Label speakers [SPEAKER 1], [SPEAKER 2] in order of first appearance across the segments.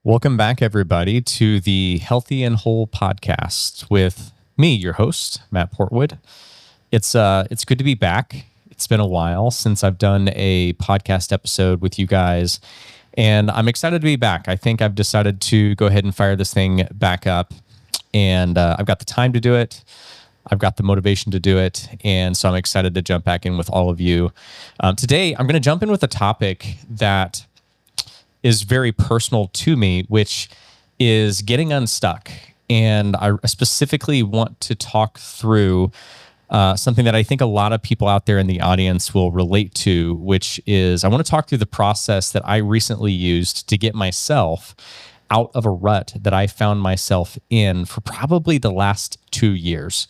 [SPEAKER 1] Welcome back, everybody, to the Healthy and Whole podcast with me, your host, Matt Portwood. It's good to be back. It's been a while since I've done a podcast episode with you guys, and I'm excited to be back. I think I've decided to go ahead and fire this thing back up, and I've got the time to do it. I've got the motivation to do it, and so I'm excited to jump back in with all of you. Today, I'm going to jump in with a topic that is very personal to me, which is getting unstuck. And I specifically want to talk through something that I think a lot of people out there in the audience will relate to, which is I want to talk through the process that I recently used to get myself out of a rut that I found myself in for probably the last 2 years.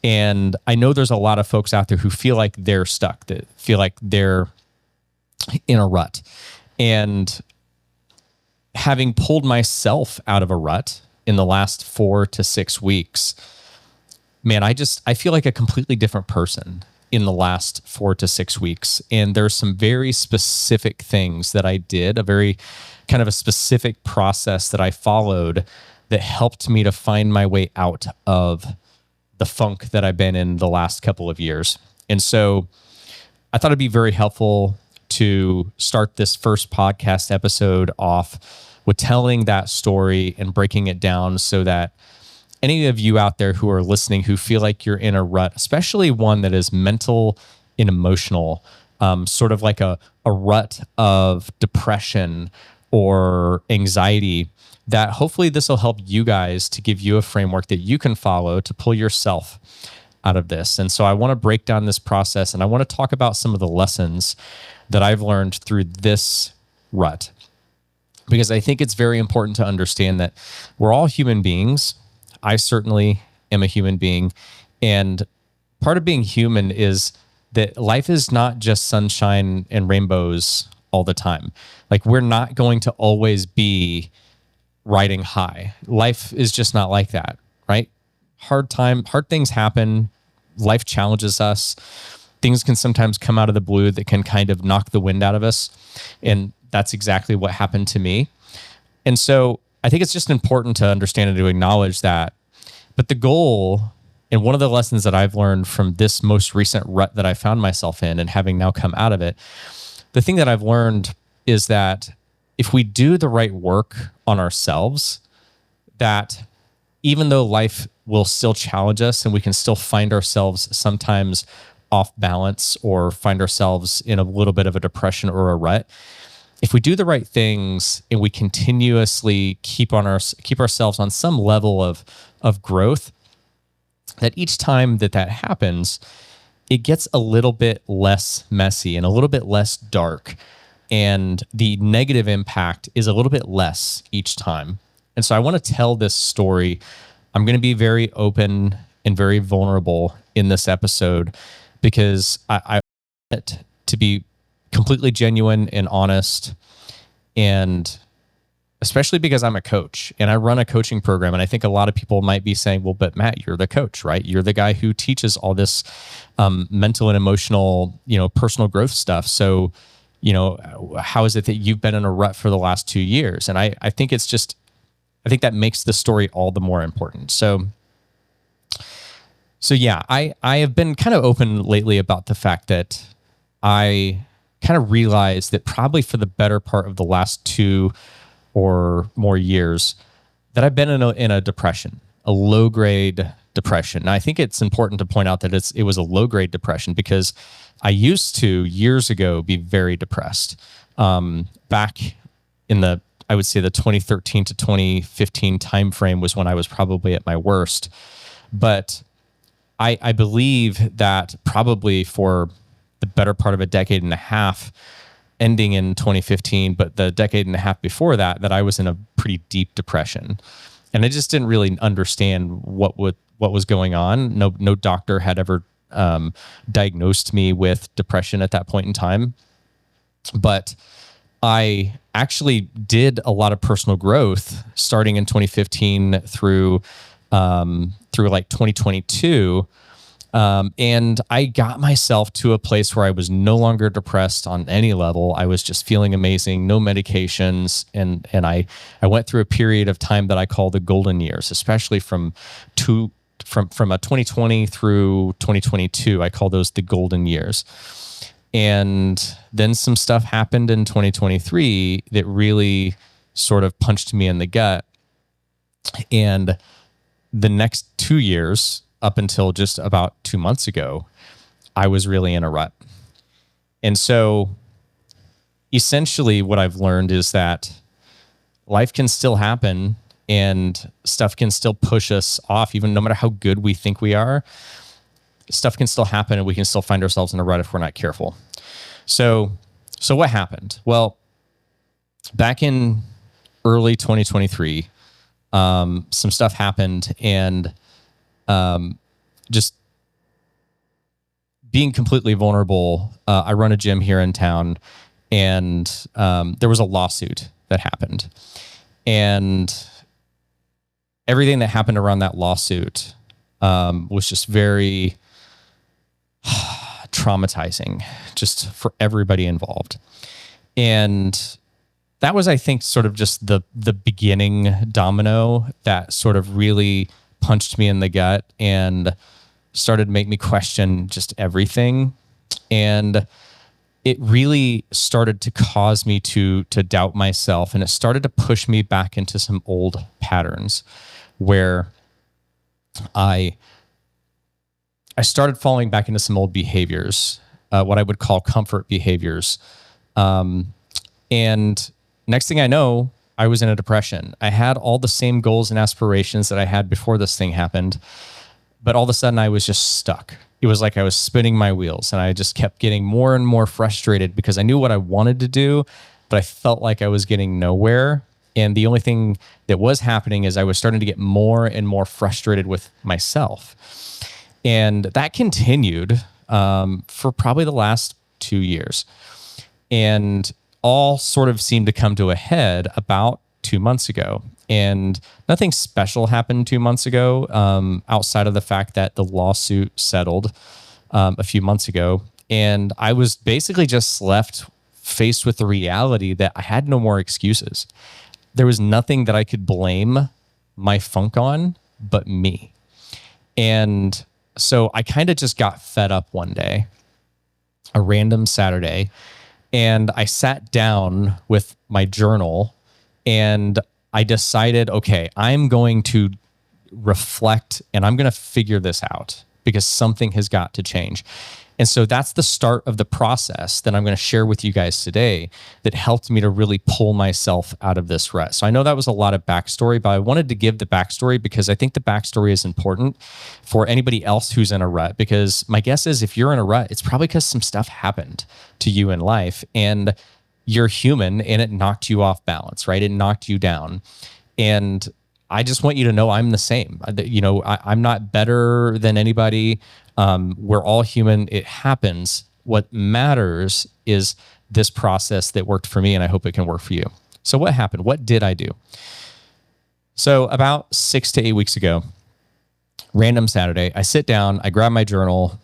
[SPEAKER 1] And I know there's a lot of folks out there who feel like they're stuck, that feel like they're in a rut. And having pulled myself out of a rut in the last 4 to 6 weeks, man, I feel like a completely different person in the last 4 to 6 weeks. And there's some very specific things that I did, a very kind of a specific process that I followed that helped me to find my way out of the funk that I've been in the last couple of years. And so I thought it'd be very helpful to start this first podcast episode off with telling that story and breaking it down so that any of you out there who are listening who feel like you're in a rut, especially one that is mental and emotional, sort of like a rut of depression or anxiety, that hopefully this will help you guys to give you a framework that you can follow to pull yourself out of this. And so I want to break down this process, and I want to talk about some of the lessons that I've learned through this rut, because I think it's very important to understand that we're all human beings. I certainly am a human being. And part of being human is that life is not just sunshine and rainbows all the time. Like, we're not going to always be riding high. Life is just not like that, right? Hard things happen. Life challenges us. Things can sometimes come out of the blue that can kind of knock the wind out of us. And that's exactly what happened to me. And so I think it's just important to understand and to acknowledge that. But the goal, and one of the lessons that I've learned from this most recent rut that I found myself in and having now come out of it, the thing that I've learned is that if we do the right work on ourselves, that even though life will still challenge us and we can still find ourselves sometimes off balance or find ourselves in a little bit of a depression or a rut, if we do the right things and we continuously keep ourselves on some level of growth, that each time that happens, it gets a little bit less messy and a little bit less dark, and the negative impact is a little bit less each time. And so I want to tell this story. I'm going to be very open and very vulnerable in this episode because I want it to be completely genuine and honest, and especially because I'm a coach and I run a coaching program. And I think a lot of people might be saying, well, but Matt, you're the coach, right? You're the guy who teaches all this mental and emotional, personal growth stuff. So, how is it that you've been in a rut for the last 2 years? And I think I think that makes the story all the more important. So yeah, I have been kind of open lately about the fact that I kind of realized that probably for the better part of the last 2 or more years that I've been in a depression, a low grade depression. Now, I think it's important to point out that it was a low grade depression because I used to years ago be very depressed. Back in I would say the 2013 to 2015 timeframe was when I was probably at my worst. But I believe that probably for the better part of a decade and a half, ending in 2015, but the decade and a half before that I was in a pretty deep depression. And I just didn't really understand what was going on. No doctor had ever diagnosed me with depression at that point in time. But I actually did a lot of personal growth starting in 2015 through like 2022. And I got myself to a place where I was no longer depressed on any level. I was just feeling amazing, no medications. And I went through a period of time that I call the golden years, especially from a 2020 through 2022. I call those the golden years. And then some stuff happened in 2023 that really sort of punched me in the gut. And the next 2 years, up until just about 2 months ago, I was really in a rut. And so essentially what I've learned is that life can still happen and stuff can still push us off, even no matter how good we think we are. Stuff can still happen and we can still find ourselves in a rut if we're not careful. So what happened? Well, back in early 2023, some stuff happened, and just being completely vulnerable. I run a gym here in town, and there was a lawsuit that happened, and everything that happened around that lawsuit was just very traumatizing, just for everybody involved. And that was, I think, sort of just the beginning domino that sort of really punched me in the gut and started to make me question just everything. And it really started to cause me to doubt myself, and it started to push me back into some old patterns where I started falling back into some old behaviors, what I would call comfort behaviors. And next thing I know, I was in a depression. I had all the same goals and aspirations that I had before this thing happened, but all of a sudden I was just stuck. It was like I was spinning my wheels, and I just kept getting more and more frustrated because I knew what I wanted to do, but I felt like I was getting nowhere. And the only thing that was happening is I was starting to get more and more frustrated with myself. And that continued for probably the last 2 years. And all sort of seemed to come to a head about 2 months ago. And nothing special happened 2 months ago, outside of the fact that the lawsuit settled a few months ago. And I was basically just left faced with the reality that I had no more excuses. There was nothing that I could blame my funk on but me. And so I kind of just got fed up one day, a random Saturday, and I sat down with my journal and I decided, okay, I'm going to reflect and I'm going to figure this out because something has got to change. And so that's the start of the process that I'm going to share with you guys today that helped me to really pull myself out of this rut. So I know that was a lot of backstory, but I wanted to give the backstory because I think the backstory is important for anybody else who's in a rut. Because my guess is if you're in a rut, it's probably because some stuff happened to you in life and you're human and it knocked you off balance, right? It knocked you down. And I just want you to know I'm the same. You know, I'm not better than anybody. We're all human. It happens. What matters is this process that worked for me, and I hope it can work for you. So what happened? What did I do? So about 6 to 8 weeks ago, random Saturday, I sit down, I grab my journal.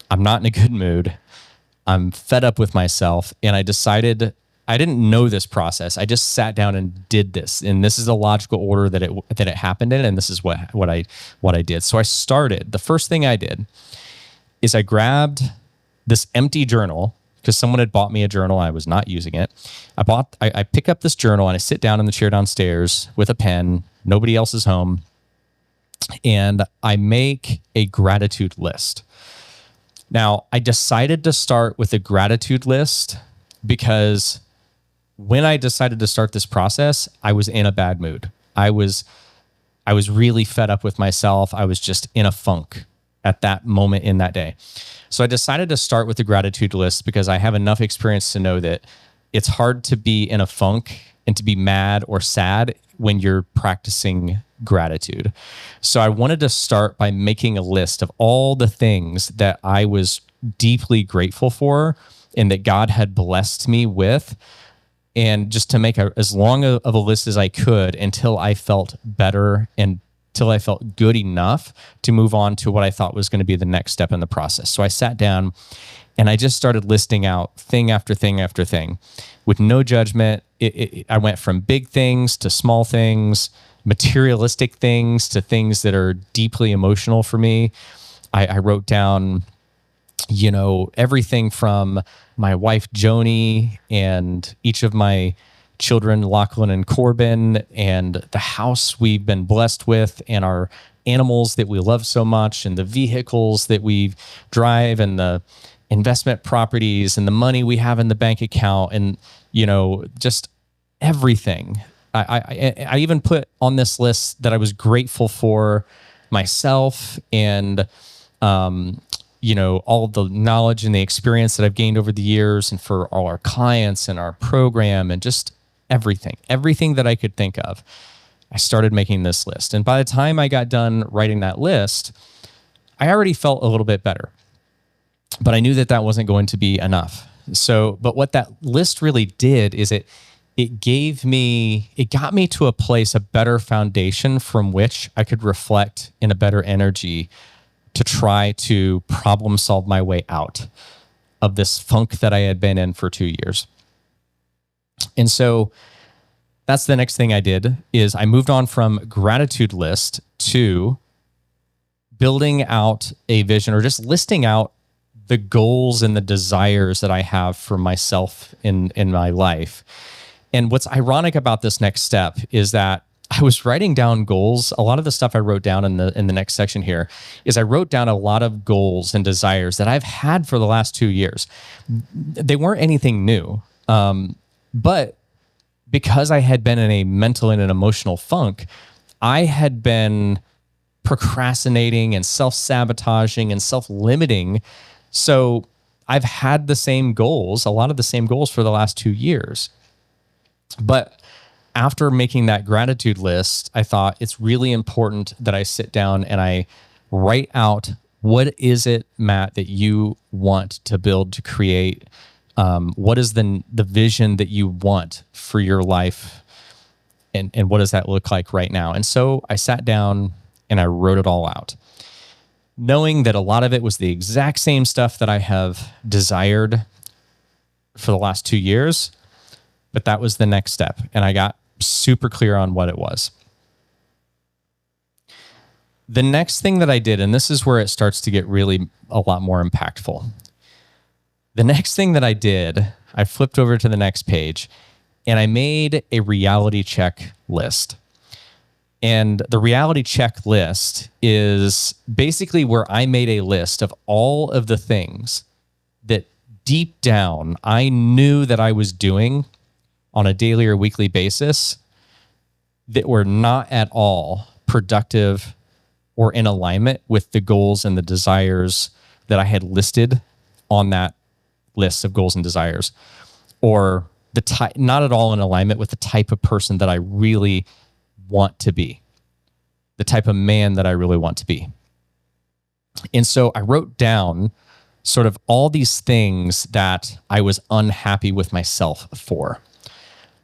[SPEAKER 1] I'm not in a good mood. I'm fed up with myself, and I decided I didn't know this process. I just sat down and did this, and this is the logical order that it happened in, and this is what I did. So I started. The first thing I did is I grabbed this empty journal because someone had bought me a journal. I was not using it. I pick up this journal and I sit down in the chair downstairs with a pen. Nobody else is home, and I make a gratitude list. Now, I decided to start with a gratitude list because when I decided to start this process, I was in a bad mood. I was really fed up with myself. I was just in a funk at that moment in that day. So I decided to start with the gratitude list because I have enough experience to know that it's hard to be in a funk and to be mad or sad when you're practicing gratitude. So I wanted to start by making a list of all the things that I was deeply grateful for and that God had blessed me with, and just to make as long of a list as I could until I felt better and till I felt good enough to move on to what I thought was going to be the next step in the process. So I sat down and I just started listing out thing after thing after thing with no judgment. I went from big things to small things, materialistic things to things that are deeply emotional for me. I wrote down, everything from my wife, Joni, and each of my children, Lachlan and Corbin, and the house we've been blessed with, and our animals that we love so much, and the vehicles that we drive, and the investment properties, and the money we have in the bank account, and, just everything. I even put on this list that I was grateful for myself and, all of the knowledge and the experience that I've gained over the years, and for all our clients and our program, and just everything that I could think of. I started making this list. And by the time I got done writing that list, I already felt a little bit better, but I knew that wasn't going to be enough. But what that list really did is it got me to a place, a better foundation from which I could reflect in a better energy to try to problem solve my way out of this funk that I had been in for 2 years. And so that's the next thing I did, is I moved on from gratitude list to building out a vision, or just listing out the goals and the desires that I have for myself in my life. And what's ironic about this next step is that I was writing down goals. A lot of the stuff I wrote down in the next section here is I wrote down a lot of goals and desires that I've had for the last 2 years. They weren't anything new. But because I had been in a mental and an emotional funk, I had been procrastinating and self-sabotaging and self-limiting. So I've had a lot of the same goals for the last 2 years. But after making that gratitude list, I thought it's really important that I sit down and I write out, what is it, Matt, that you want to build, to create? What is the vision that you want for your life? And what does that look like right now? And so I sat down and I wrote it all out, knowing that a lot of it was the exact same stuff that I have desired for the last 2 years. But that was the next step. And I got super clear on what it was. The next thing that I did, and this is where it starts to get really a lot more impactful. The next thing that I did, I flipped over to the next page and I made a reality check list. And the reality check list is basically where I made a list of all of the things that deep down I knew that I was doing on a daily or weekly basis that were not at all productive or in alignment with the goals and the desires that I had listed on that list of goals and desires, or not at all in alignment with the type of person that I really want to be, the type of man that I really want to be. And so I wrote down sort of all these things that I was unhappy with myself for.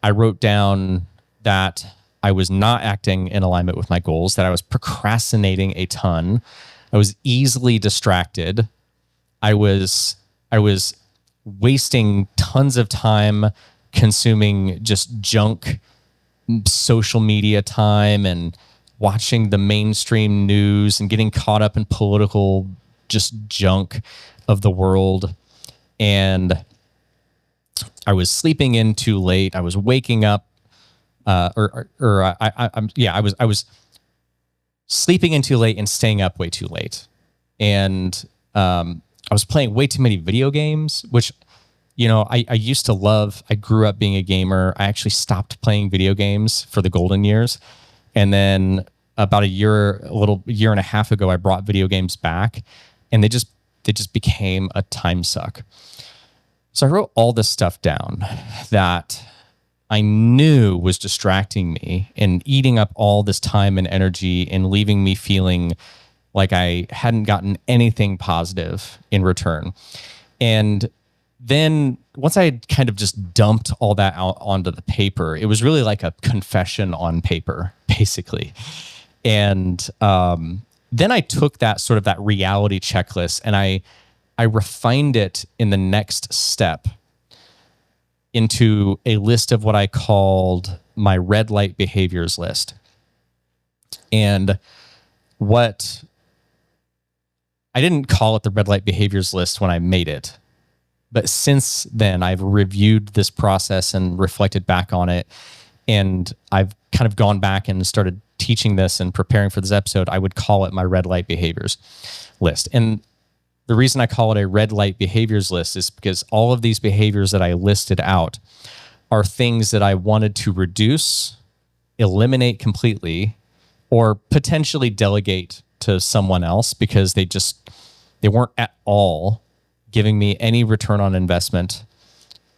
[SPEAKER 1] I wrote down that I was not acting in alignment with my goals, that I was procrastinating a ton. I was easily distracted. I was wasting tons of time consuming just junk social media time and watching the mainstream news and getting caught up in political just junk of the world. And I was sleeping in too late. I was waking up, I was sleeping in too late and staying up way too late. And I was playing way too many video games, which, I used to love. I grew up being a gamer. I actually stopped playing video games for the golden years. And then about a year and a half ago, I brought video games back, and they just became a time suck. So I wrote all this stuff down that I knew was distracting me and eating up all this time and energy and leaving me feeling like I hadn't gotten anything positive in return. And then once I had kind of just dumped all that out onto the paper, it was really like a confession on paper, basically. And then I took that sort of that reality checklist and I refined it in the next step into a list of what I called my red light behaviors list. And what I didn't call it the red light behaviors list when I made it, but since then I've reviewed this process and reflected back on it. And I've kind of gone back and started teaching this and preparing for this episode. I would call it my red light behaviors list. And the reason I call it a red light behaviors list is because all of these behaviors that I listed out are things that I wanted to reduce, eliminate completely, or potentially delegate to someone else because they weren't at all giving me any return on investment,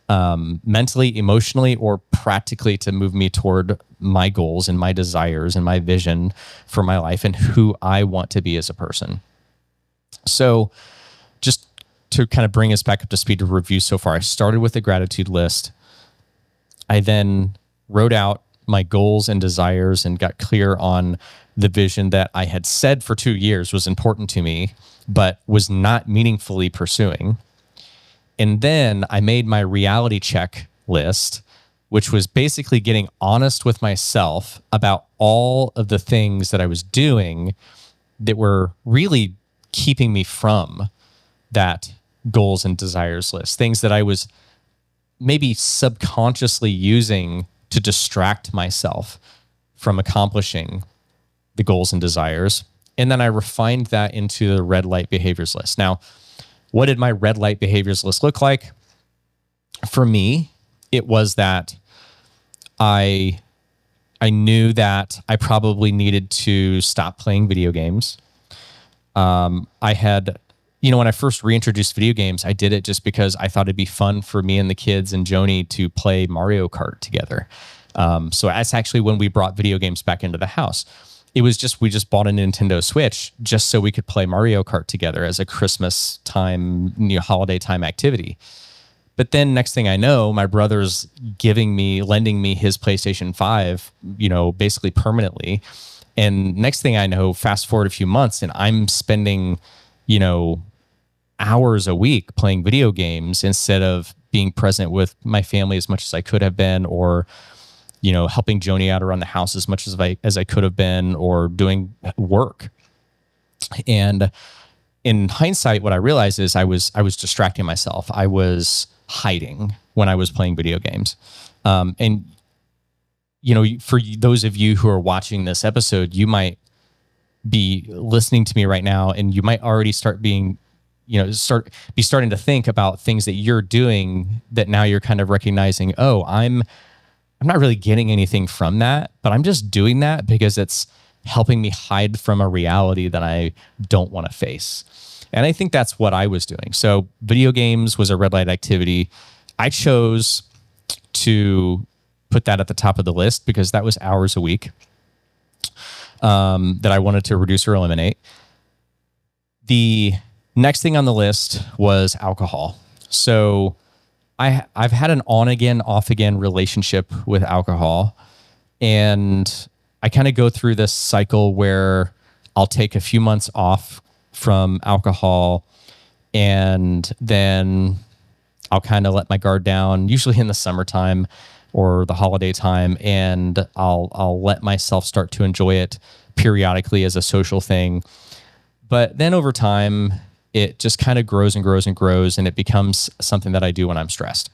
[SPEAKER 1] mentally, emotionally, or practically to move me toward my goals and my desires and my vision for my life and who I want to be as a person. So just to kind of bring us back up to speed to review so far, I started with a gratitude list. I then wrote out my goals and desires and got clear on the vision that I had said for 2 years was important to me, but was not meaningfully pursuing. And then I made my reality check list, which was basically getting honest with myself about all of the things that I was doing that were really keeping me from that goals and desires list, things that I was maybe subconsciously using to distract myself from accomplishing the goals and desires. And then I refined that into the red light behaviors list. Now, what did my red light behaviors list look like? For me, it was that I knew that I probably needed to stop playing video games. I had, when I first reintroduced video games, I did it just because I thought it'd be fun for me and the kids and Joni to play Mario Kart together. So that's actually when we brought video games back into the house. It was just, we just bought a Nintendo Switch just so we could play Mario Kart together as a Christmas time, holiday time activity. But then next thing I know, my brother's lending me his PlayStation 5, basically permanently. And next thing I know, fast forward a few months and I'm spending, hours a week playing video games instead of being present with my family as much as I could have been, or helping Joni out around the house as much as I could have been, or doing work. And in hindsight, what I realized is I was distracting myself. I was hiding when I was playing video games. And for those of you who are watching this episode, you might be listening to me right now, and you might already starting to think about things that you're doing that now you're kind of recognizing, oh, I'm not really getting anything from that, but I'm just doing that because it's helping me hide from a reality that I don't want to face. And I think that's what I was doing. So video games was a red light activity. I chose to put that at the top of the list because that was hours a week that I wanted to reduce or eliminate. The next thing on the list was alcohol. So I've had an on-again, off-again relationship with alcohol. And I kind of go through this cycle where I'll take a few months off from alcohol, and then I'll kind of let my guard down, usually in the summertime or the holiday time, and I'll let myself start to enjoy it periodically as a social thing. But then over time, it just kind of grows and grows and grows, and it becomes something that I do when I'm stressed.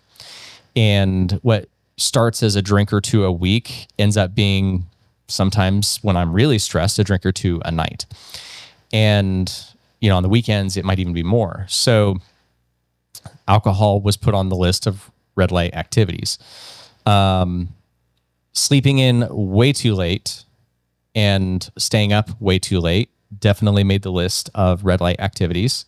[SPEAKER 1] And what starts as a drink or two a week ends up being, sometimes when I'm really stressed, a drink or two a night. And, on the weekends, it might even be more. So alcohol was put on the list of red light activities. Sleeping in way too late and staying up way too late definitely made the list of red light activities.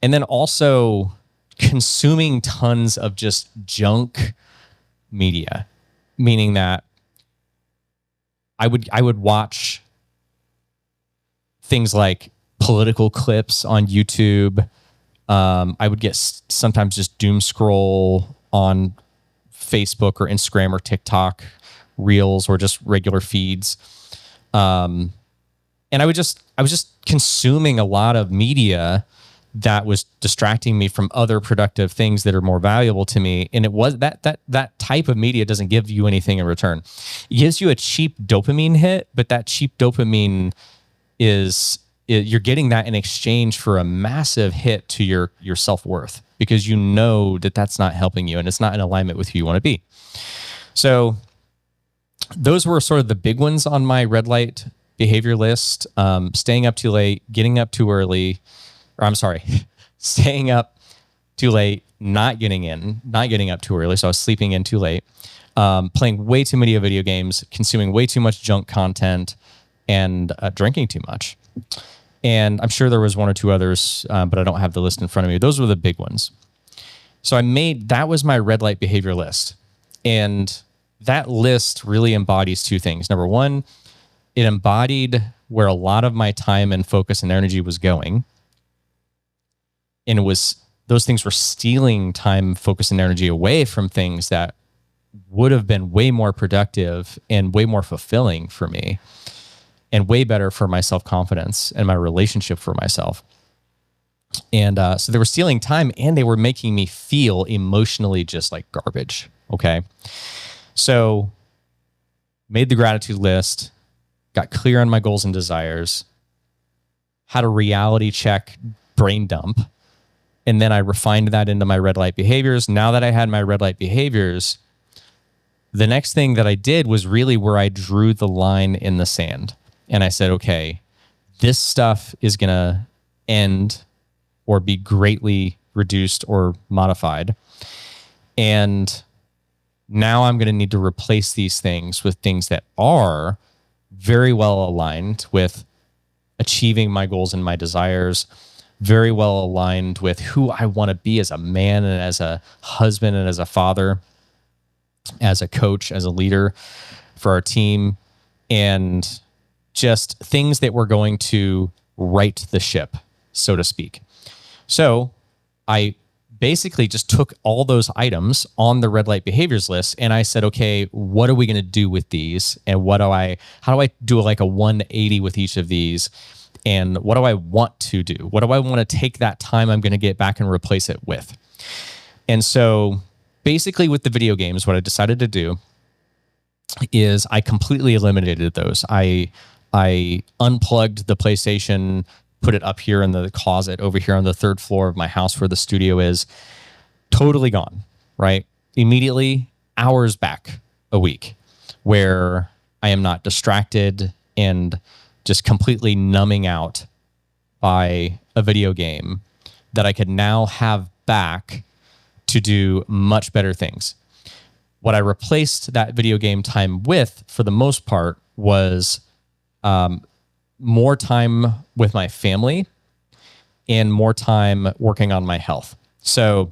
[SPEAKER 1] And then also consuming tons of just junk media, meaning that I would watch things like political clips on YouTube. I would get sometimes just doom scroll on Facebook or Instagram or TikTok reels or just regular feeds. And I was just consuming a lot of media that was distracting me from other productive things that are more valuable to me. And it was that type of media doesn't give you anything in return. It gives you a cheap dopamine hit, but that cheap dopamine you're getting that in exchange for a massive hit to your self-worth, because you know that that's not helping you and it's not in alignment with who you want to be. So those were sort of the big ones on my red light behavior list. Staying up too late, getting up too early, staying up too late, not getting up too early. So I was sleeping in too late, playing way too many video games, consuming way too much junk content, and drinking too much. And I'm sure there was one or two others, but I don't have the list in front of me. Those were the big ones. So that was my red light behavior list. And that list really embodies two things. Number one, it embodied where a lot of my time and focus and energy was going. And those things were stealing time, focus, and energy away from things that would have been way more productive and way more fulfilling for me and way better for my self-confidence and my relationship for myself. And so they were stealing time and they were making me feel emotionally just like garbage. Okay. So made the gratitude list, got clear on my goals and desires, had a reality check brain dump. And then I refined that into my red light behaviors. Now that I had my red light behaviors, the next thing that I did was really where I drew the line in the sand. And I said, okay, this stuff is going to end or be greatly reduced or modified. And now I'm going to need to replace these things with things that are very well aligned with achieving my goals and my desires, very well aligned with who I want to be as a man and as a husband and as a father, as a coach, as a leader for our team, and just things that were going to right the ship, so to speak. So I basically just took all those items on the red light behaviors list and I said, okay, what are we going to do with these? And how do I do like a 180 with each of these? And what do I want to do? What do I want to take that time I'm going to get back and replace it with? And so basically with the video games, what I decided to do is I completely eliminated those. I unplugged the PlayStation, put it up here in the closet over here on the third floor of my house where the studio is. Totally gone, right? Immediately, hours back a week where I am not distracted and just completely numbing out by a video game that I could now have back to do much better things. What I replaced that video game time with, for the most part, was more time with my family and more time working on my health. So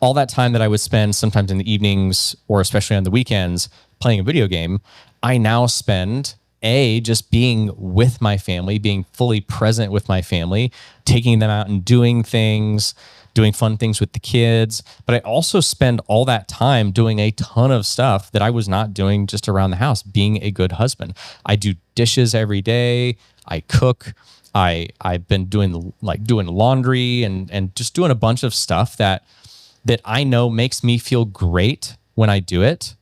[SPEAKER 1] all that time that I would spend sometimes in the evenings or especially on the weekends playing a video game, I now spend just being with my family, being fully present with my family, taking them out and doing things, doing fun things with the kids. But I also spend all that time doing a ton of stuff that I was not doing just around the house, being a good husband. I do dishes every day. I cook. I've been doing laundry and just doing a bunch of stuff that I know makes me feel great when I do it.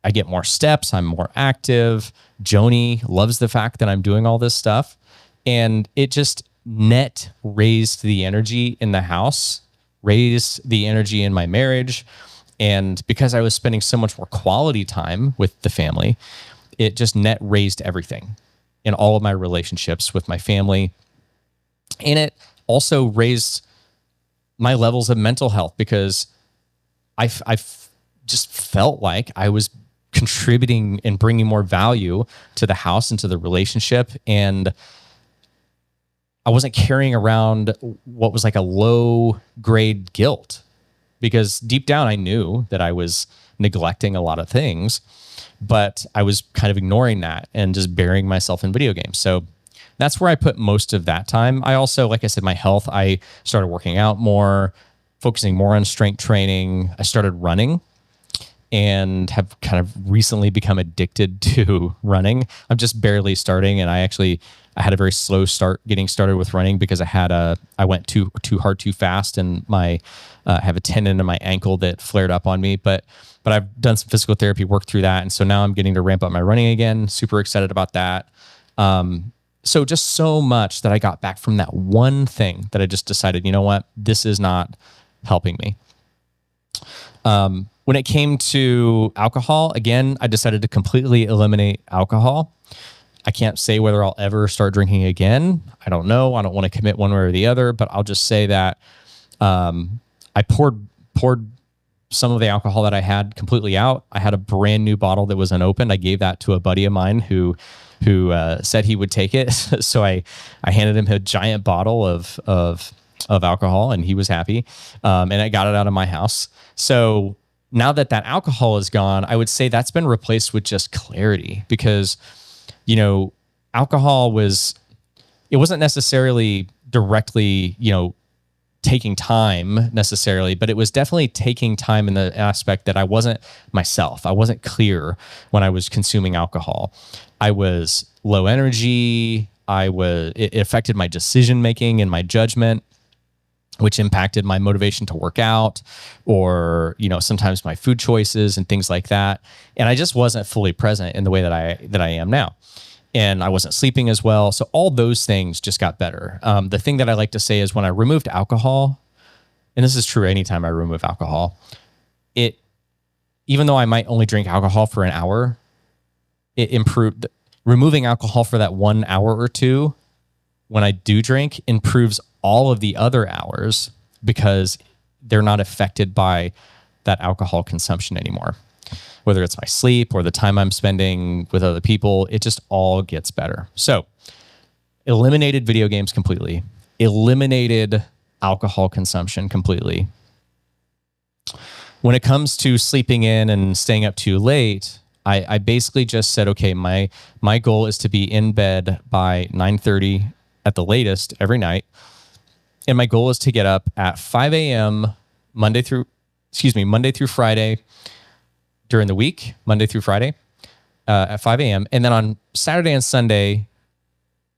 [SPEAKER 1] I get more steps. I'm more active. Joni loves the fact that I'm doing all this stuff. And it just net raised the energy in the house, raised the energy in my marriage. And because I was spending so much more quality time with the family, it just net raised everything in all of my relationships with my family. And it also raised my levels of mental health because I just felt like I was contributing and bringing more value to the house and to the relationship. And I wasn't carrying around what was like a low grade guilt because deep down I knew that I was neglecting a lot of things, but I was kind of ignoring that and just burying myself in video games. So that's where I put most of that time. I also, like I said, my health, I started working out more, focusing more on strength training. I started running. and have kind of recently become addicted to running. I'm just barely starting, and I had a very slow start getting started with running because I went too hard too fast, and I have a tendon in my ankle that flared up on me. But I've done some physical therapy, worked through that, and so now I'm getting to ramp up my running again. Super excited about that. So just so much that I got back from that one thing that I just decided, you know what, this is not helping me. When it came to alcohol, again, I decided to completely eliminate alcohol. I can't say whether I'll ever start drinking again. I don't know. I don't want to commit one way or the other, but I'll just say that I poured some of the alcohol that I had completely out. I had a brand new bottle that was unopened. I gave that to a buddy of mine who said he would take it. So I handed him a giant bottle of alcohol, and he was happy. And I got it out of my house. So now that alcohol is gone, I would say that's been replaced with just clarity, because, alcohol it wasn't necessarily directly, taking time necessarily, but it was definitely taking time in the aspect that I wasn't myself. I wasn't clear when I was consuming alcohol. I was low energy. It affected my decision making and my judgment, which impacted my motivation to work out, or, sometimes my food choices and things like that. And I just wasn't fully present in the way that I am now. And I wasn't sleeping as well. So all those things just got better. The thing that I like to say is when I removed alcohol, and this is true anytime I remove alcohol, even though I might only drink alcohol for an hour, it improved. Removing alcohol for that 1 hour or two when I do drink improves all of the other hours, because they're not affected by that alcohol consumption anymore. Whether it's my sleep or the time I'm spending with other people, it just all gets better. So, eliminated video games completely, eliminated alcohol consumption completely. When it comes to sleeping in and staying up too late, I basically just said, okay, my goal is to be in bed by 9:30 at the latest every night. And my goal is to get up at 5 a.m. Monday through Friday during the week, Monday through Friday at 5 a.m. And then on Saturday and Sunday,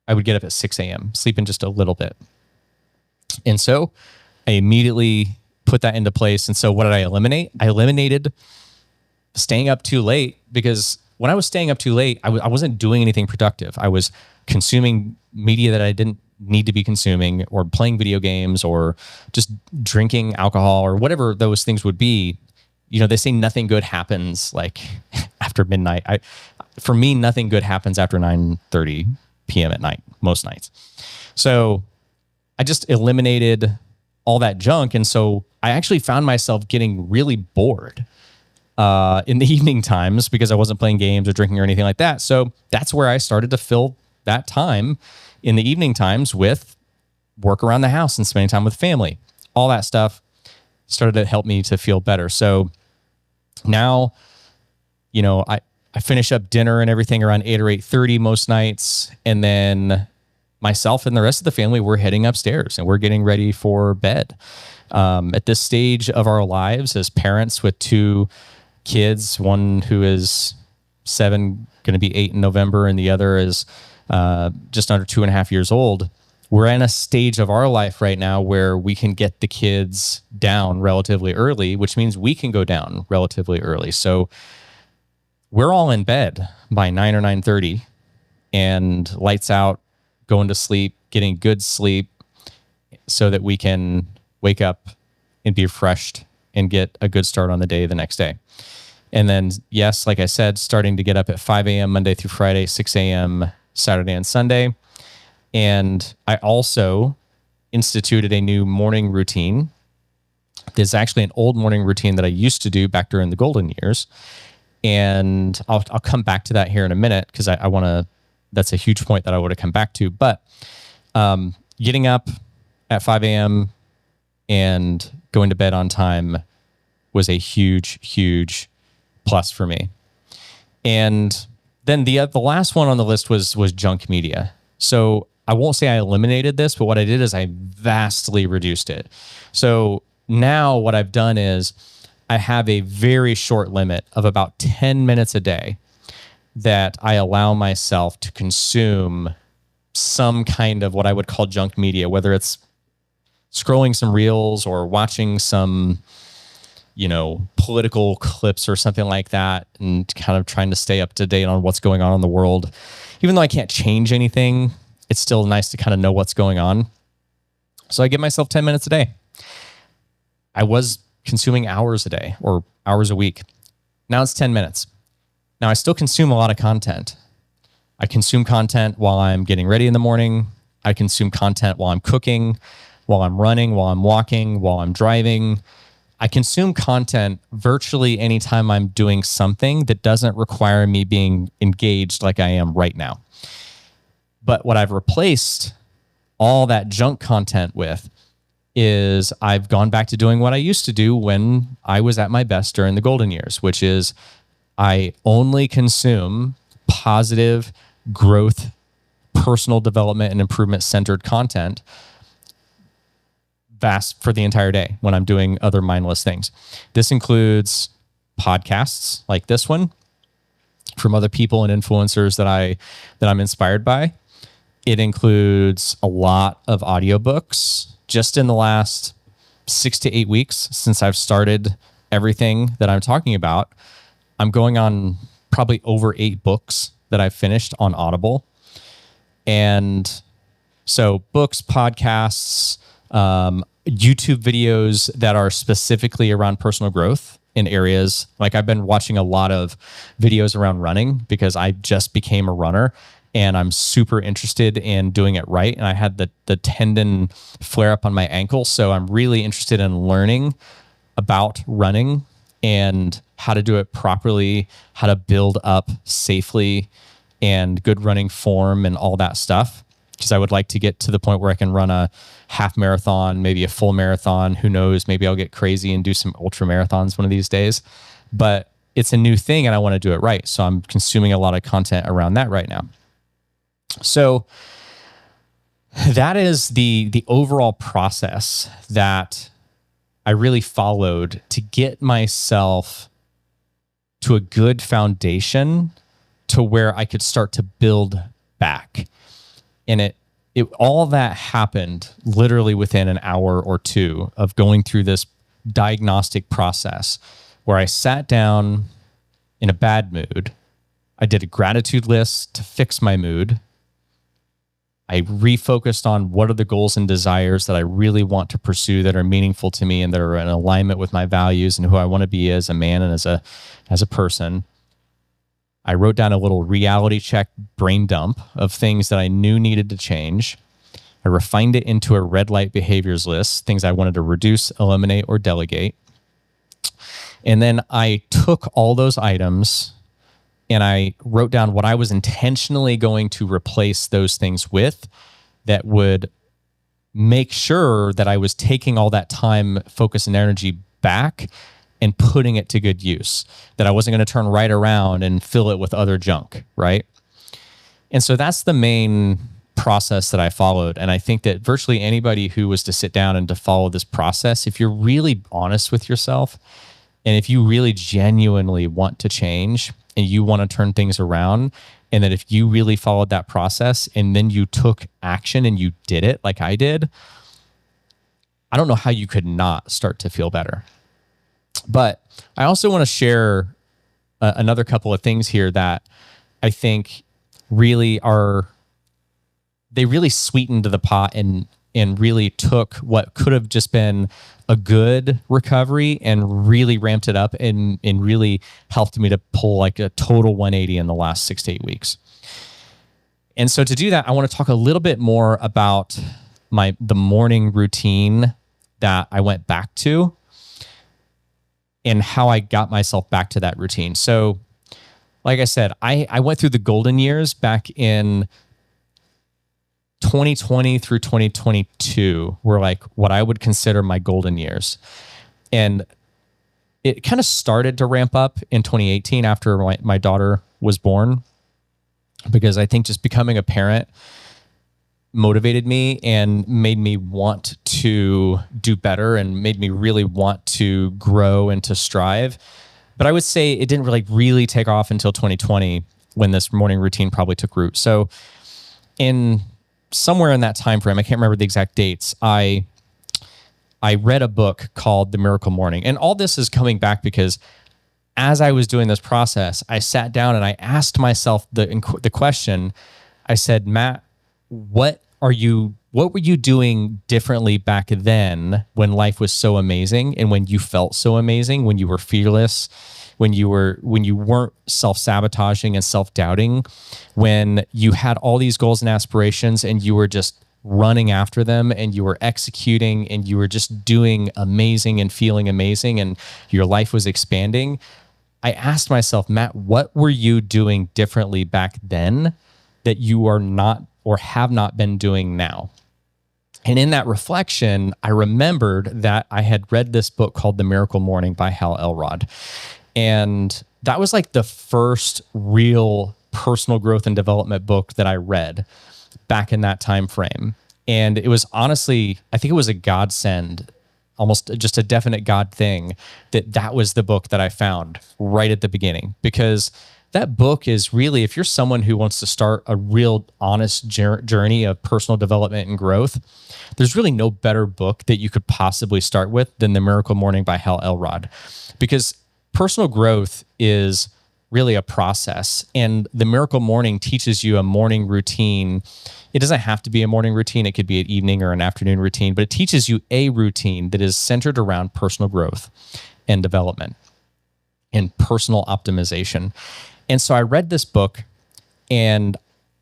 [SPEAKER 1] I would get up at 6 a.m., sleeping just a little bit. And so I immediately put that into place. And so what did I eliminate? I eliminated staying up too late, because when I was staying up too late, I wasn't doing anything productive. I was consuming media that I didn't need to be consuming, or playing video games, or just drinking alcohol, or whatever those things would be. They say nothing good happens like after midnight. For me, nothing good happens after 9:30 p.m. at night, most nights. So I just eliminated all that junk. And so I actually found myself getting really bored in the evening times, because I wasn't playing games or drinking or anything like that. So that's where I started to fill that time in the evening times with work around the house and spending time with family. All that stuff started to help me to feel better. So now, I finish up dinner and everything around 8 or 8:30 most nights. And then myself and the rest of the family, we're heading upstairs and we're getting ready for bed. At this stage of our lives as parents with 2 kids, one who is 7, going to be 8 in November, and the other is just under 2.5 years old, we're in a stage of our life right now where we can get the kids down relatively early, which means we can go down relatively early. So we're all in bed by 9 or 9:30, and lights out, going to sleep, getting good sleep, so that we can wake up and be refreshed and get a good start on the day the next day. And then, yes, like I said, starting to get up at 5 a.m. Monday through Friday, 6 a.m. Saturday and Sunday. And I also instituted a new morning routine. There's actually an old morning routine that I used to do back during the golden years. And I'll come back to that here in a minute, because I want to, that's a huge point that I want to come back to. But getting up at 5 a.m. and going to bed on time was a huge, huge plus for me. And then the last one on the list was junk media. So I won't say I eliminated this, but what I did is I vastly reduced it. So now what I've done is I have a very short limit of about 10 minutes a day that I allow myself to consume some kind of what I would call junk media, whether it's scrolling some reels or watching some, political clips or something like that, and kind of trying to stay up to date on what's going on in the world. Even though I can't change anything, it's still nice to kind of know what's going on. So I give myself 10 minutes a day. I was consuming hours a day or hours a week. Now it's 10 minutes. Now I still consume a lot of content. I consume content while I'm getting ready in the morning. I consume content while I'm cooking, while I'm running, while I'm walking, while I'm driving. I consume content virtually anytime I'm doing something that doesn't require me being engaged like I am right now. But what I've replaced all that junk content with is I've gone back to doing what I used to do when I was at my best during the golden years, which is I only consume positive growth, personal development, and improvement centered content vast for the entire day when I'm doing other mindless things. This includes podcasts like this one from other people and influencers that I'm inspired by. It includes a lot of audiobooks. Just in the last 6 to 8 weeks since I've started everything that I'm talking about, I'm going on probably over 8 books that I've finished on Audible. And so books, podcasts, YouTube videos that are specifically around personal growth in areas. Like I've been watching a lot of videos around running because I just became a runner and I'm super interested in doing it right. And I had the tendon flare up on my ankle. So I'm really interested in learning about running and how to do it properly, how to build up safely and good running form and all that stuff. Because I would like to get to the point where I can run a half marathon, maybe a full marathon. Who knows? Maybe I'll get crazy and do some ultra marathons one of these days. But it's a new thing and I want to do it right. So I'm consuming a lot of content around that right now. So that is the overall process that I really followed to get myself to a good foundation to where I could start to build back. And it all that happened literally within an hour or two of going through this diagnostic process where I sat down in a bad mood. I did a gratitude list to fix my mood. I refocused on what are the goals and desires that I really want to pursue that are meaningful to me and that are in alignment with my values and who I want to be as a man and as a person. I wrote down a little reality check brain dump of things that I knew needed to change. I refined it into a red light behaviors list, things I wanted to reduce, eliminate, or delegate. And then I took all those items and I wrote down what I was intentionally going to replace those things with that would make sure that I was taking all that time, focus, and energy back and putting it to good use, that I wasn't going to turn right around and fill it with other junk, right? And so that's the main process that I followed. And I think that virtually anybody who was to sit down and to follow this process, if you're really honest with yourself, and if you really genuinely want to change and you want to turn things around, and that if you really followed that process and then you took action and you did it like I did, I don't know how you could not start to feel better. But I also want to share another couple of things here that I think really really sweetened the pot and really took what could have just been a good recovery and really ramped it up and really helped me to pull like a total 180 in the last 6 to 8 weeks. And so to do that, I want to talk a little bit more about the morning routine that I went back to and how I got myself back to that routine. So like I said, I went through the golden years back in 2020 through 2022 were like what I would consider my golden years. And it kind of started to ramp up in 2018 after my daughter was born, because I think just becoming a parent motivated me and made me want to do better and made me really want to grow and to strive. But I would say it didn't really take off until 2020 when this morning routine probably took root. So in somewhere in that time frame, I can't remember the exact dates, I read a book called The Miracle Morning. And all this is coming back because as I was doing this process, I sat down and I asked myself the question. I said, Matt, what were you doing differently back then when life was so amazing and when you felt so amazing, when you were fearless, when you weren't self-sabotaging and self-doubting, when you had all these goals and aspirations and you were just running after them and you were executing and you were just doing amazing and feeling amazing and your life was expanding. I asked myself, Matt, what were you doing differently back then that you are not or have not been doing now? And in that reflection, I remembered that I had read this book called The Miracle Morning by Hal Elrod. And that was like the first real personal growth and development book that I read back in that time frame. And it was honestly, I think it was a godsend, almost just a definite God thing, that was the book that I found right at the beginning. Because that book is really, if you're someone who wants to start a real honest journey of personal development and growth, there's really no better book that you could possibly start with than The Miracle Morning by Hal Elrod. Because personal growth is really a process. And The Miracle Morning teaches you a morning routine. It doesn't have to be a morning routine. It could be an evening or an afternoon routine, but it teaches you a routine that is centered around personal growth and development and personal optimization. And so I read this book, and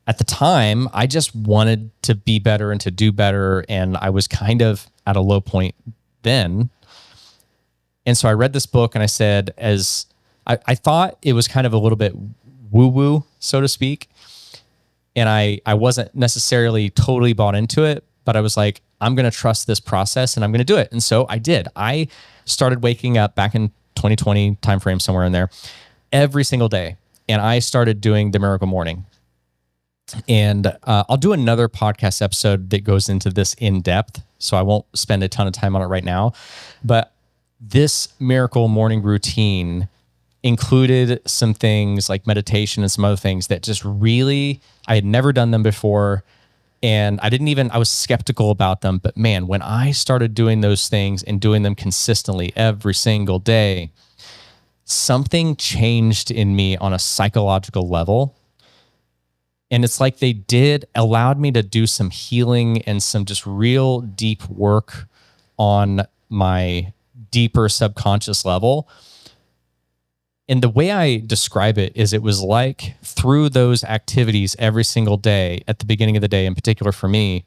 [SPEAKER 1] at the time, I just wanted to be better and to do better. And I was kind of at a low point then. And so I read this book and I said, I thought it was kind of a little bit woo-woo, so to speak. And I wasn't necessarily totally bought into it, but I was like, I'm going to trust this process and I'm going to do it. And so I did. I started waking up back in 2020 timeframe, somewhere in there, every single day. And I started doing The Miracle Morning. And I'll do another podcast episode that goes into this in depth, so I won't spend a ton of time on it right now. But this Miracle Morning routine included some things like meditation and some other things that just really, I had never done them before. And I was skeptical about them. But man, when I started doing those things and doing them consistently every single day, something changed in me on a psychological level. And it's like allowed me to do some healing and some just real deep work on my deeper subconscious level. And the way I describe it is it was like through those activities every single day, at the beginning of the day in particular for me,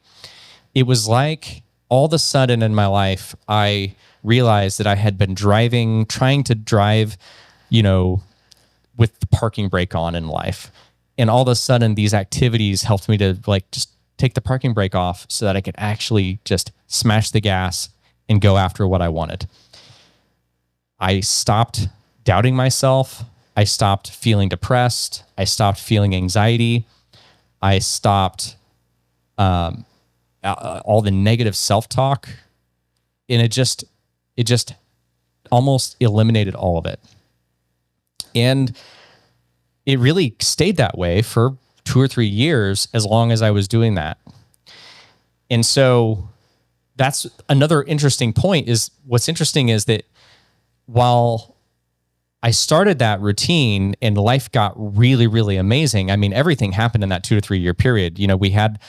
[SPEAKER 1] it was like all of a sudden in my life, I realized that I had been trying to drive, with the parking brake on in life. And all of a sudden these activities helped me to just take the parking brake off so that I could actually just smash the gas and go after what I wanted. I stopped doubting myself. I stopped feeling depressed. I stopped feeling anxiety. I stopped all the negative self-talk. And it just almost eliminated all of it. And it really stayed that way for 2 or 3 years, as long as I was doing that. And so that's another interesting point. What's interesting is that while I started that routine and life got really, really amazing, I mean, everything happened in that 2 to 3 year period. We had,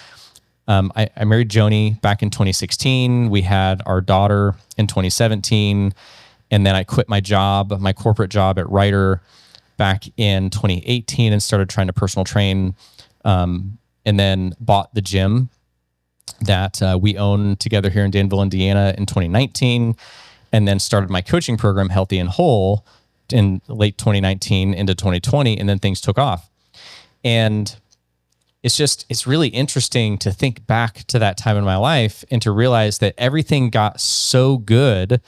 [SPEAKER 1] I married Joni back in 2016. We had our daughter in 2017. And then I quit my corporate job at Writer back in 2018 and started trying to personal train, and then bought the gym that we own together here in Danville, Indiana in 2019, and then started my coaching program, Healthy and Whole, in late 2019 into 2020, and then things took off. And it's really interesting to think back to that time in my life and to realize that everything got so good.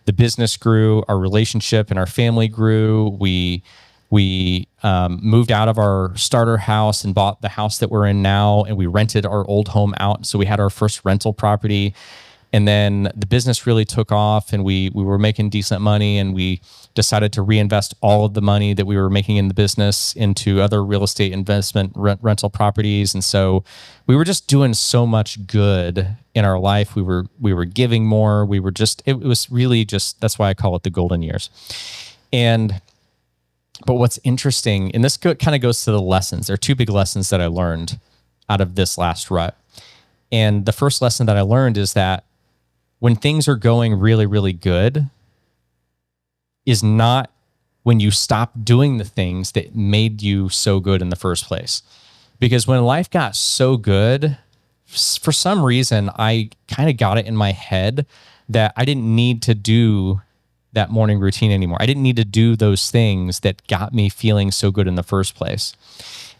[SPEAKER 1] The business grew, our relationship and our family grew. We We moved out of our starter house and bought the house that we're in now, and we rented our old home out. So we had our first rental property. And then the business really took off, and we were making decent money, and we decided to reinvest all of the money that we were making in the business into other real estate investment rental properties. And so we were just doing so much good in our life. We were giving more. We were just, it was really just, that's why I call it the golden years. But what's interesting, and this kind of goes to the lessons. There are two big lessons that I learned out of this last rut. And the first lesson that I learned is that when things are going really, really good is not when you stop doing the things that made you so good in the first place. Because when life got so good, for some reason, I kind of got it in my head that I didn't need to do that morning routine anymore. I didn't need to do those things that got me feeling so good in the first place.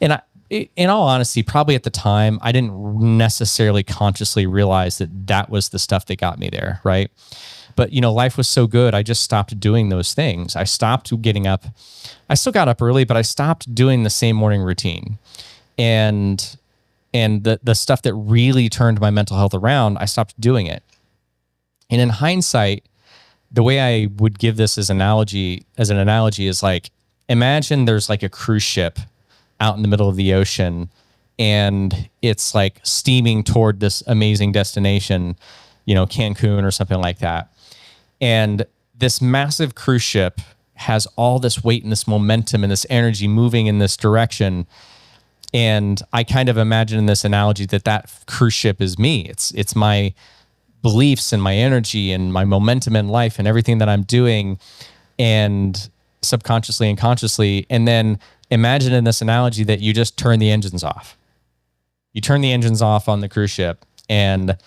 [SPEAKER 1] And in all honesty, probably at the time, I didn't necessarily consciously realize that that was the stuff that got me there, right? But, life was so good, I just stopped doing those things. I stopped getting up. I still got up early, but I stopped doing the same morning routine. And the stuff that really turned my mental health around, I stopped doing it. And in hindsight, the way I would give this as an analogy is like, imagine there's like a cruise ship out in the middle of the ocean, and it's like steaming toward this amazing destination, Cancun or something like that. And this massive cruise ship has all this weight and this momentum and this energy moving in this direction. And I kind of imagine in this analogy that cruise ship is me. It's my beliefs and my energy and my momentum in life and everything that I'm doing, and subconsciously and consciously. And then imagine in this analogy that you just turn the engines off. You turn the engines off on the cruise ship, and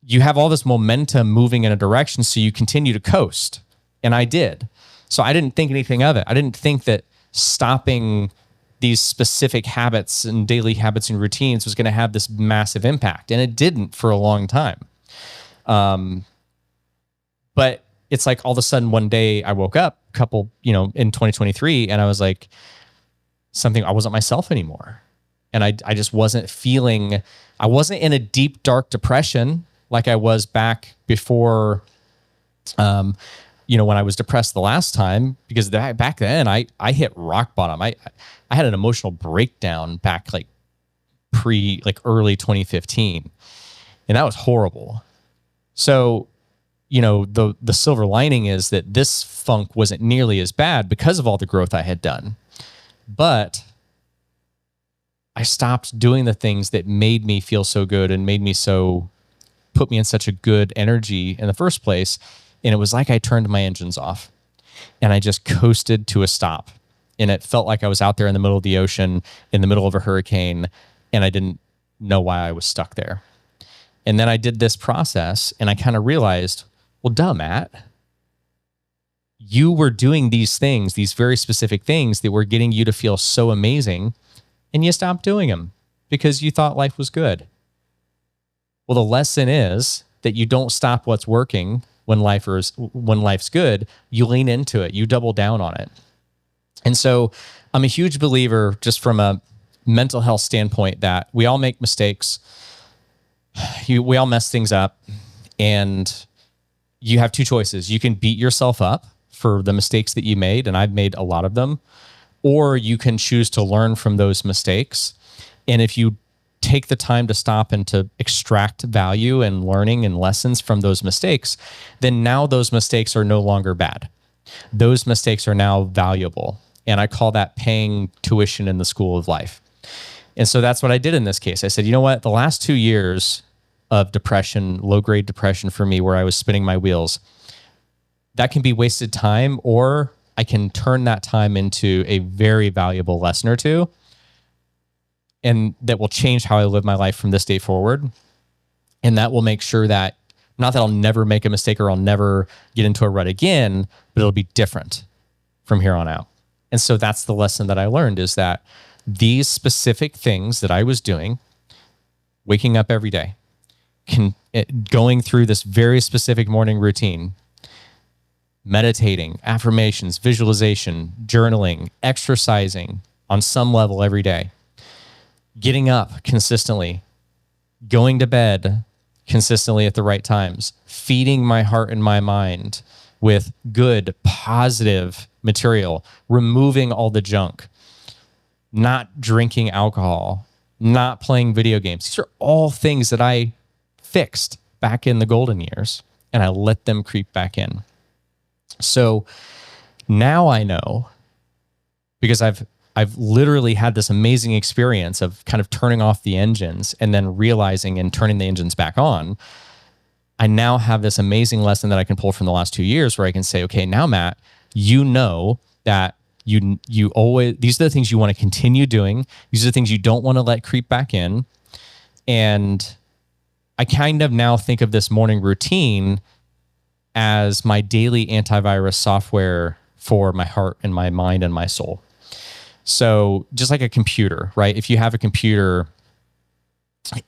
[SPEAKER 1] you have all this momentum moving in a direction, so you continue to coast. And I did. So I didn't think anything of it. I didn't think that stopping these specific habits and daily habits and routines was going to have this massive impact. And it didn't for a long time. But it's like all of a sudden one day I woke up in 2023, and I was like, I wasn't myself anymore. And I just wasn't I wasn't in a deep, dark depression like I was back before, when I was depressed the last time, because back then I hit rock bottom. I had an emotional breakdown back early 2015, and that was horrible. So, the silver lining is that this funk wasn't nearly as bad because of all the growth I had done. But I stopped doing the things that made me feel so good and put me in such a good energy in the first place. And it was like I turned my engines off, and I just coasted to a stop. And it felt like I was out there in the middle of the ocean, in the middle of a hurricane, and I didn't know why I was stuck there. And then I did this process, and I kind of realized, well, duh, Matt, you were doing these things, these very specific things that were getting you to feel so amazing, and you stopped doing them because you thought life was good. Well, the lesson is that you don't stop what's working when life's good. You lean into it. You double down on it. And so I'm a huge believer, just from a mental health standpoint, that we all make mistakes. We all mess things up, and you have two choices. You can beat yourself up for the mistakes that you made, and I've made a lot of them, or you can choose to learn from those mistakes. And if you take the time to stop and to extract value and learning and lessons from those mistakes, then now those mistakes are no longer bad. Those mistakes are now valuable. And I call that paying tuition in the school of life. And so that's what I did in this case. I said, you know what? The last 2 years of depression, low-grade depression for me, where I was spinning my wheels, that can be wasted time, or I can turn that time into a very valuable lesson or two, and that will change how I live my life from this day forward. And that will make sure that, not that I'll never make a mistake or I'll never get into a rut again, but it'll be different from here on out. And so that's the lesson that I learned, is that these specific things that I was doing, waking up every day, going through this very specific morning routine, meditating, affirmations, visualization, journaling, exercising on some level every day, getting up consistently, going to bed consistently at the right times, feeding my heart and my mind with good, positive material, removing all the junk, not drinking alcohol, not playing video games. These are all things that I fixed back in the golden years, and I let them creep back in. So now I know, because I've literally had this amazing experience of kind of turning off the engines and then realizing and turning the engines back on. I now have this amazing lesson that I can pull from the last 2 years where I can say, okay, now Matt, you know that you always, these are the things you want to continue doing. These are the things you don't want to let creep back in. And I kind of now think of this morning routine as my daily antivirus software for my heart and my mind and my soul. So just like a computer, right? If you have a computer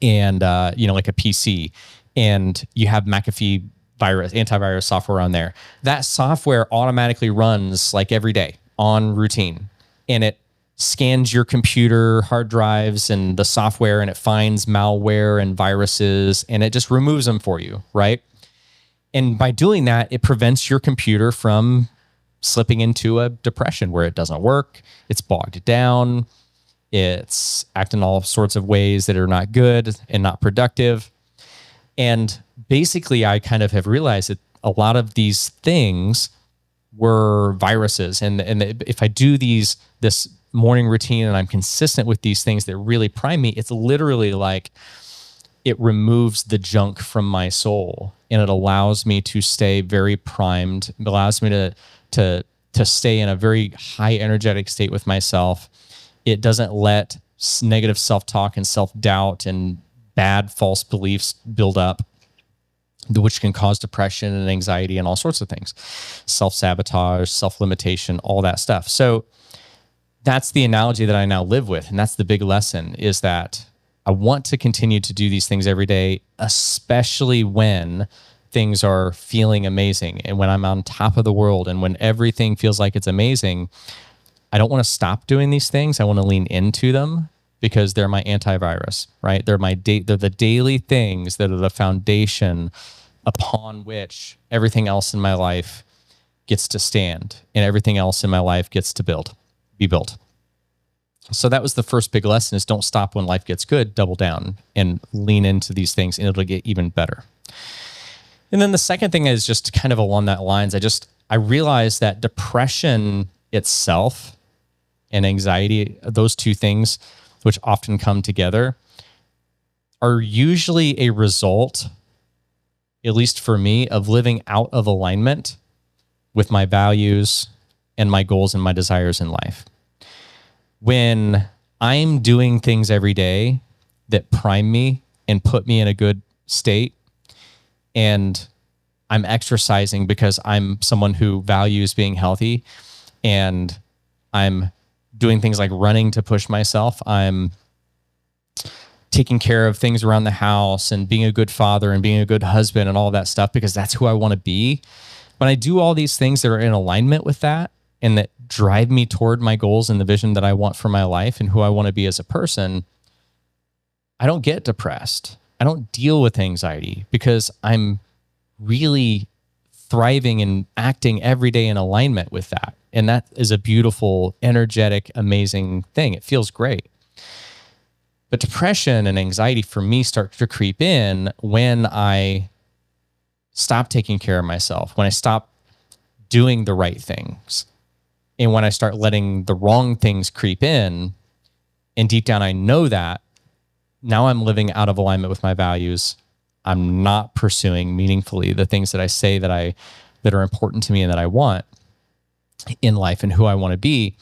[SPEAKER 1] and, like a PC, and you have McAfee antivirus software on there, that software automatically runs like every day on routine. And it scans your computer hard drives and the software, and it finds malware and viruses, and it just removes them for you, right? And by doing that, it prevents your computer from slipping into a depression where it doesn't work, it's bogged down, it's acting all sorts of ways that are not good and not productive. And basically, I kind of have realized that a lot of these things were viruses. And if I do this morning routine and I'm consistent with these things that really prime me, it's literally like it removes the junk from my soul, and it allows me to stay very primed. It allows me to stay in a very high energetic state with myself. It doesn't let negative self-talk and self-doubt and bad false beliefs build up, which can cause depression and anxiety and all sorts of things. Self-sabotage, self-limitation, all that stuff. So that's the analogy that I now live with. And that's the big lesson, is that I want to continue to do these things every day, especially when things are feeling amazing and when I'm on top of the world and when everything feels like it's amazing. I don't want to stop doing these things. I want to lean into them because they're my antivirus, right? They're the daily things that are the foundation upon which everything else in my life gets to stand and everything else in my life gets to be built. So that was the first big lesson, is don't stop when life gets good, double down and lean into these things, and it'll get even better. And then the second thing is just kind of along that lines. I realized that depression itself and anxiety, those two things, which often come together, are usually a result, at least for me, of living out of alignment with my values and my goals and my desires in life. When I'm doing things every day that prime me and put me in a good state, and I'm exercising because I'm someone who values being healthy, and I'm doing things like running to push myself, I'm taking care of things around the house and being a good father and being a good husband and all that stuff because that's who I want to be. When I do all these things that are in alignment with that and that drive me toward my goals and the vision that I want for my life and who I want to be as a person, I don't get depressed. I don't deal with anxiety because I'm really thriving and acting every day in alignment with that. And that is a beautiful, energetic, amazing thing. It feels great. But depression and anxiety for me start to creep in when I stop taking care of myself, when I stop doing the right things, and when I start letting the wrong things creep in. And deep down, I know that now I'm living out of alignment with my values. I'm not pursuing meaningfully the things that I say that are important to me and that I want in life and who I want to be.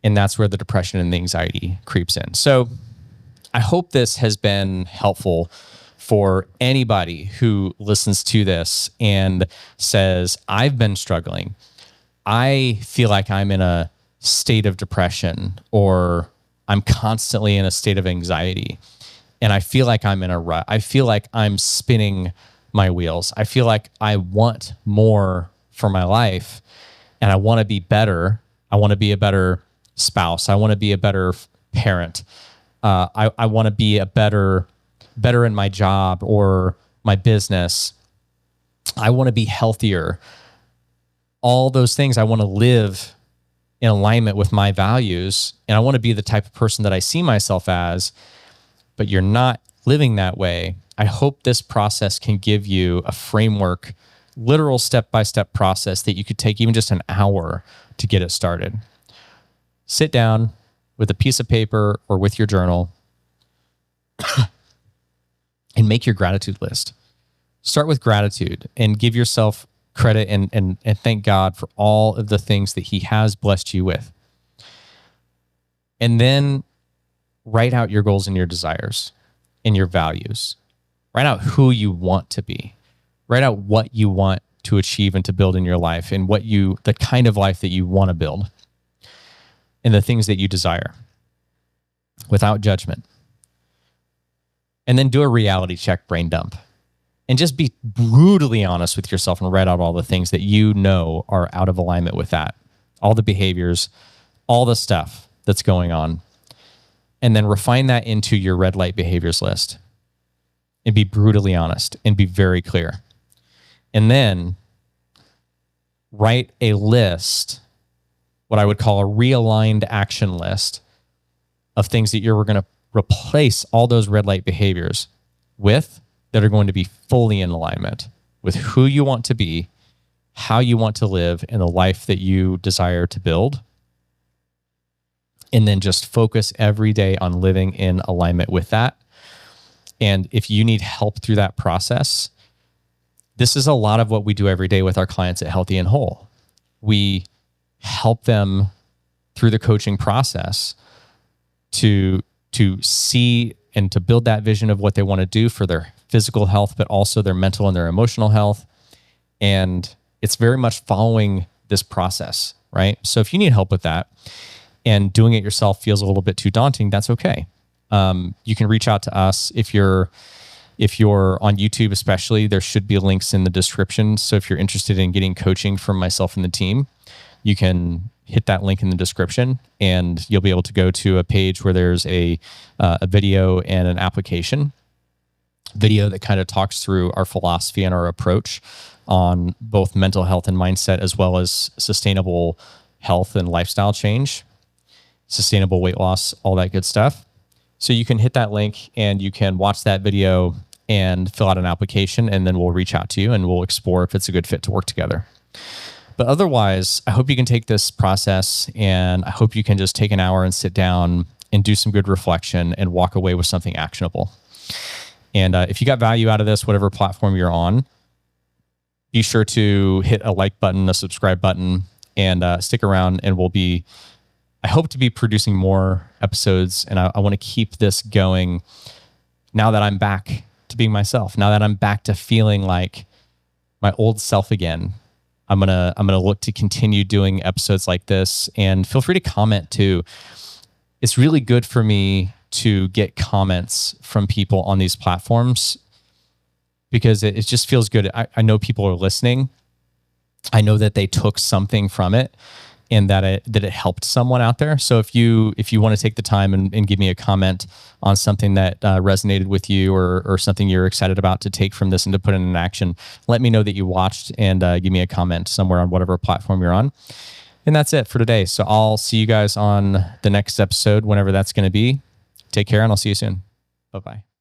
[SPEAKER 1] And that's where the depression and the anxiety creeps in. So I hope this has been helpful for anybody who listens to this and says, I've been struggling. I feel like I'm in a state of depression, or I'm constantly in a state of anxiety. And I feel like I'm in a rut. I feel like I'm spinning my wheels. I feel like I want more for my life and I want to be better. I want to be a better spouse. I want to be a better parent. I want to be a better in my job or my business. I want to be healthier. All those things, I want to live in alignment with my values, and I want to be the type of person that I see myself as, but you're not living that way. I hope this process can give you a framework, literal step-by-step process that you could take even just an hour to get it started. Sit down with a piece of paper or with your journal and make your gratitude list. Start with gratitude and give yourself credit and thank God for all of the things that he has blessed you with. And then write out your goals and your desires and your values. Write out who you want to be. Write out what you want to achieve and to build in your life and the kind of life that you want to build and the things that you desire without judgment. And then do a reality check, brain dump. And just be brutally honest with yourself and write out all the things that you know are out of alignment with that. All the behaviors, all the stuff that's going on. And then refine that into your red light behaviors list. And be brutally honest and be very clear. And then write a list, what I would call a realigned action list of things that you're going to replace all those red light behaviors with, that are going to be fully in alignment with who you want to be, how you want to live, and the life that you desire to build. And then just focus every day on living in alignment with that. And if you need help through that process, this is a lot of what we do every day with our clients at Healthy and Whole. We help them through the coaching process to see and to build that vision of what they want to do for their physical health, but also their mental and their emotional health. And it's very much following this process, right? So if you need help with that and doing it yourself feels a little bit too daunting, that's okay. You can reach out to us. If you're on YouTube especially, there should be links in the description. So if you're interested in getting coaching from myself and the team, you can hit that link in the description and you'll be able to go to a page where there's a video and an application video that kind of talks through our philosophy and our approach on both mental health and mindset, as well as sustainable health and lifestyle change, sustainable weight loss, all that good stuff. So you can hit that link and you can watch that video and fill out an application, and then we'll reach out to you and we'll explore if it's a good fit to work together. But otherwise, I hope you can take this process, and I hope you can just take an hour and sit down and do some good reflection and walk away with something actionable. And if you got value out of this, whatever platform you're on, be sure to hit a like button, a subscribe button, and stick around, and I hope to be producing more episodes, and I want to keep this going now that I'm back to being myself, now that I'm back to feeling like my old self again. I'm gonna look to continue doing episodes like this, and feel free to comment too. It's really good for me to get comments from people on these platforms because it just feels good. I know people are listening. I know that they took something from it and that it helped someone out there. So if you want to take the time and give me a comment on something that resonated with you or something you're excited about to take from this and to put in action, let me know that you watched and give me a comment somewhere on whatever platform you're on. And that's it for today. So I'll see you guys on the next episode, whenever that's going to be. Take care, and I'll see you soon. Bye-bye.